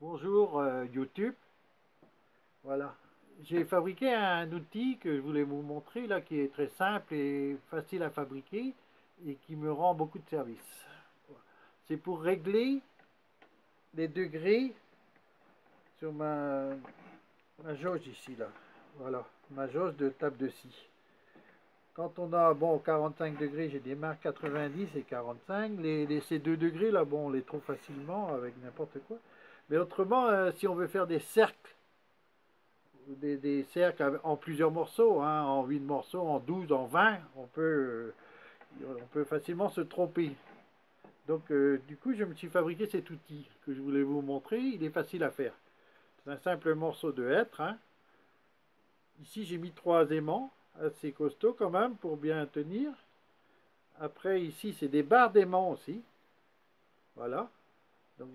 Bonjour YouTube, voilà. J'ai fabriqué un outil que je voulais vous montrer là qui est très simple et facile à fabriquer et qui me rend beaucoup de services. C'est pour régler les degrés sur ma jauge ici là. Voilà, ma jauge de table de scie. Quand on a, bon, 45 degrés, j'ai des marques 90 et 45. Ces 2 degrés là, bon, on les trouve facilement avec n'importe quoi. Mais autrement, si on veut faire des cercles, des cercles en plusieurs morceaux, hein, en 8 morceaux, en 12, en 20, on peut facilement se tromper. Donc du coup, je me suis fabriqué cet outil que je voulais vous montrer. Il est facile à faire. C'est un simple morceau de hêtre. Hein. Ici, j'ai mis 3 aimants, assez costauds quand même pour bien tenir. Après, ici, c'est des barres d'aimants aussi. Voilà. Donc,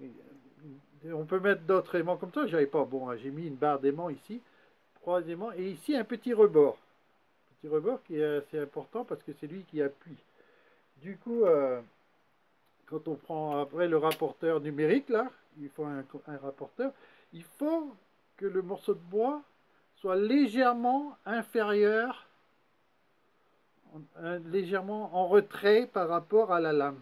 on peut mettre d'autres aimants comme ça. J'avais pas bon. Hein, j'ai mis une barre d'aimants ici, 3 aimants, et ici un petit rebord. Petit rebord qui est assez important parce que c'est lui qui appuie. Du coup, quand on prend après le rapporteur numérique, là, il faut un rapporteur, il faut que le morceau de bois soit légèrement inférieur, légèrement en retrait par rapport à la lame,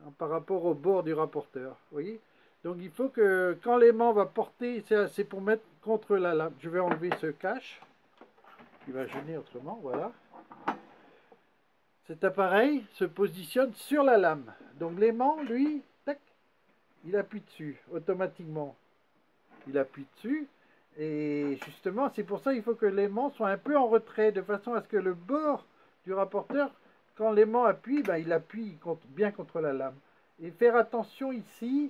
hein, par rapport au bord du rapporteur. Vous voyez. Donc il faut que quand l'aimant va porter, c'est pour mettre contre la lame. Je vais enlever ce cache qui va gêner autrement, voilà. Cet appareil se positionne sur la lame. Donc l'aimant, lui, tac, il appuie dessus automatiquement. Il appuie dessus. Et justement, c'est pour ça qu'il faut que l'aimant soit un peu en retrait, de façon à ce que le bord du rapporteur, quand l'aimant appuie, ben, il appuie bien contre la lame. Et faire attention ici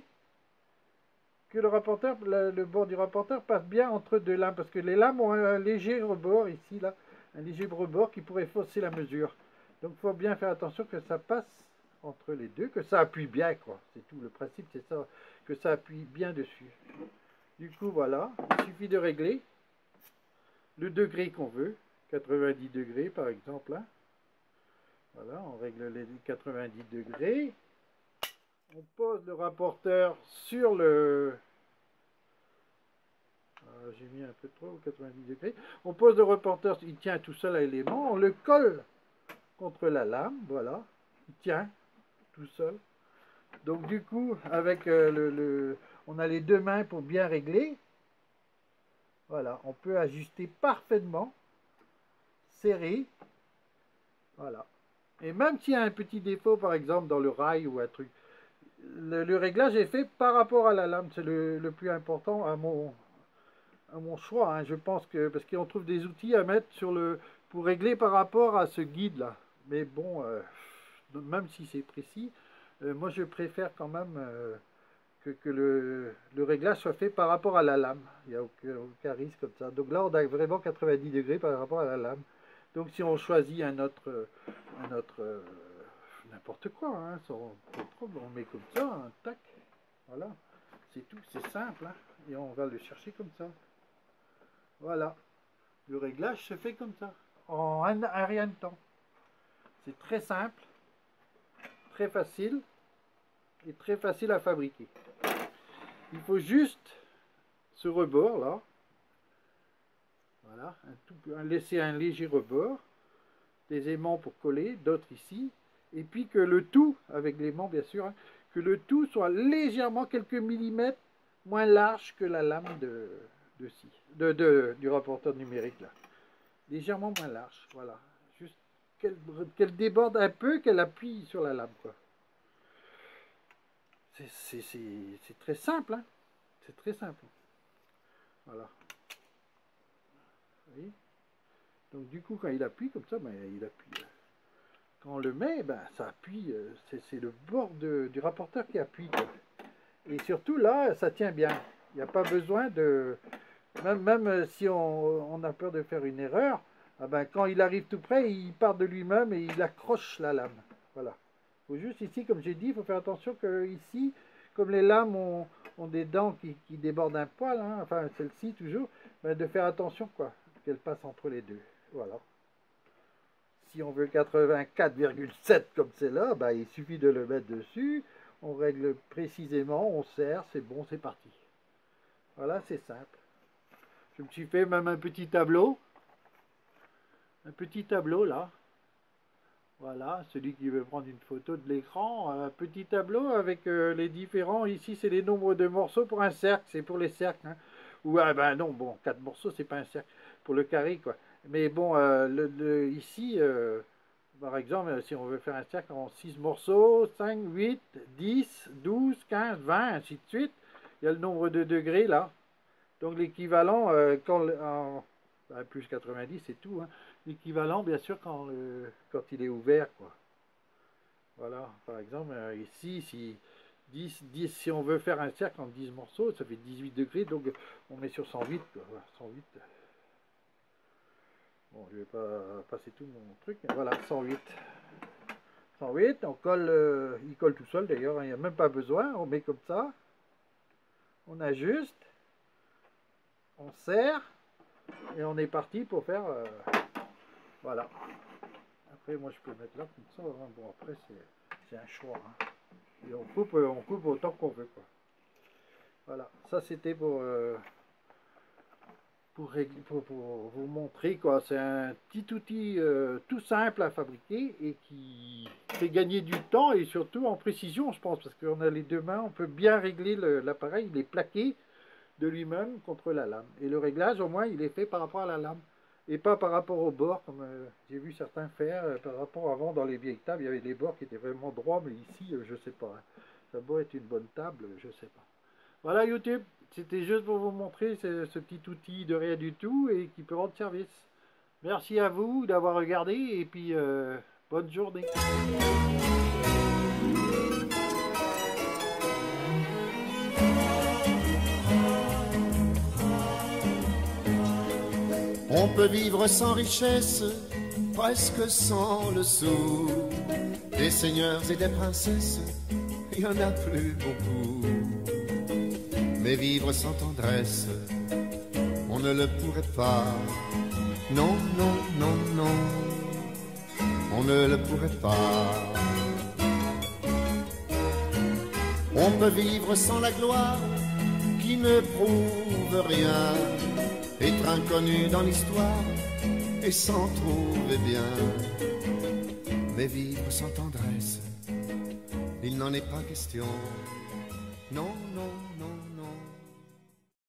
que le bord du rapporteur passe bien entre deux lames, parce que les lames ont un léger rebord ici, là, un léger rebord qui pourrait fausser la mesure. Donc il faut bien faire attention que ça passe entre les deux, que ça appuie bien, quoi. C'est tout, le principe c'est ça, que ça appuie bien dessus. Du coup voilà, il suffit de régler le degré qu'on veut, 90 degrés par exemple. Hein. Voilà, on règle les 90 degrés. On pose le rapporteur sur le... J'ai mis un peu trop, 90 degrés. On pose le rapporteur, il tient tout seul à l'élément. On le colle contre la lame, voilà. Il tient tout seul. Donc du coup, avec on a les deux mains pour bien régler. Voilà, on peut ajuster parfaitement, serré. Voilà. Et même s'il y a un petit défaut, par exemple, dans le rail ou un truc, le réglage est fait par rapport à la lame. C'est le plus important à mon choix. Hein. Je pense que, parce qu'on trouve des outils à mettre pour régler par rapport à ce guide-là. Mais bon, même si c'est précis, moi je préfère quand même que le réglage soit fait par rapport à la lame. Il n'y a aucun risque comme ça. Donc là, on a vraiment 90 degrés par rapport à la lame. Donc si on choisit un autre n'importe quoi, hein, on met comme ça, un tac, voilà. C'est tout, c'est simple. Hein, et on va le chercher comme ça. Voilà. Le réglage se fait comme ça, en un rien de temps. C'est très simple, très facile et très facile à fabriquer. Il faut juste ce rebord là, voilà, laisser un léger rebord, des aimants pour coller, d'autres ici, et puis que le tout, avec l'aimant bien sûr, hein, que le tout soit légèrement quelques millimètres moins large que la lame de scie, du rapporteur numérique là. Légèrement moins large, voilà. Juste qu'elle déborde un peu, qu'elle appuie sur la lame, quoi. C'est très simple, hein. C'est très simple. Voilà. Vous voyez. Donc du coup, quand il appuie comme ça, ben, il appuie. Quand on le met, ben, ça appuie. C'est le bord du rapporteur qui appuie, quoi. Et surtout là, ça tient bien. Il n'y a pas besoin de... Même si on a peur de faire une erreur, ah ben, quand il arrive tout près, il part de lui-même et il accroche la lame. Voilà. Il faut juste ici, comme j'ai dit, il faut faire attention que ici, comme les lames ont des dents qui débordent un poil, hein, enfin celle-ci toujours, ben, de faire attention quoi, qu'elle passe entre les deux. Voilà. Si on veut 84,7 comme c'est là, ben, il suffit de le mettre dessus. On règle précisément, on serre, c'est bon, c'est parti. Voilà, c'est simple. Je me suis fait même un petit tableau là. Voilà, celui qui veut prendre une photo de l'écran, un petit tableau avec les différents. Ici, c'est les nombres de morceaux pour un cercle, c'est pour les cercles. Hein. Ou ah ben non, bon, 4 morceaux, c'est pas un cercle, pour le carré quoi. Mais bon, ici, par exemple, si on veut faire un cercle en 6 morceaux, 5, 8, 10, 12, 15, 20, ainsi de suite, il y a le nombre de degrés là. Donc l'équivalent, ben, plus 90, c'est tout. Hein. L'équivalent, bien sûr, quand il est ouvert, quoi. Voilà, par exemple, ici, si 10, si on veut faire un cercle en 10 morceaux, ça fait 18 degrés, donc on met sur 108, quoi. Voilà, 108. Bon, je vais pas passer tout mon truc, mais voilà, 108. 108, on colle, il colle tout seul d'ailleurs, hein, il n'y a même pas besoin, on met comme ça, on ajuste, on serre, et on est parti pour faire, voilà. Après, moi, je peux mettre là comme ça. Hein. Bon, après, c'est un choix. Hein. Et on coupe autant qu'on veut, quoi. Voilà. Ça, c'était pour vous montrer, quoi. C'est un petit outil tout simple à fabriquer et qui fait gagner du temps et surtout en précision, je pense, parce qu'on a les deux mains, on peut bien régler l'appareil. Il est plaqué de lui-même contre la lame. Et le réglage, au moins, il est fait par rapport à la lame. Et pas par rapport au bord, comme j'ai vu certains faire, par rapport avant dans les vieilles tables, il y avait des bords qui étaient vraiment droits, mais ici, je sais pas. Hein. Ça doit être une bonne table, je sais pas. Voilà YouTube, c'était juste pour vous montrer ce petit outil de rien du tout et qui peut rendre service. Merci à vous d'avoir regardé et puis bonne journée. On peut vivre sans richesse, presque sans le sou. Des seigneurs et des princesses, il n'y en a plus beaucoup. Mais vivre sans tendresse, on ne le pourrait pas. Non, non, non, non, on ne le pourrait pas. On peut vivre sans la gloire, qui ne prouve rien. Être inconnu dans l'histoire et s'en trouver bien. Mais vivre sans tendresse, il n'en est pas question. Non, non.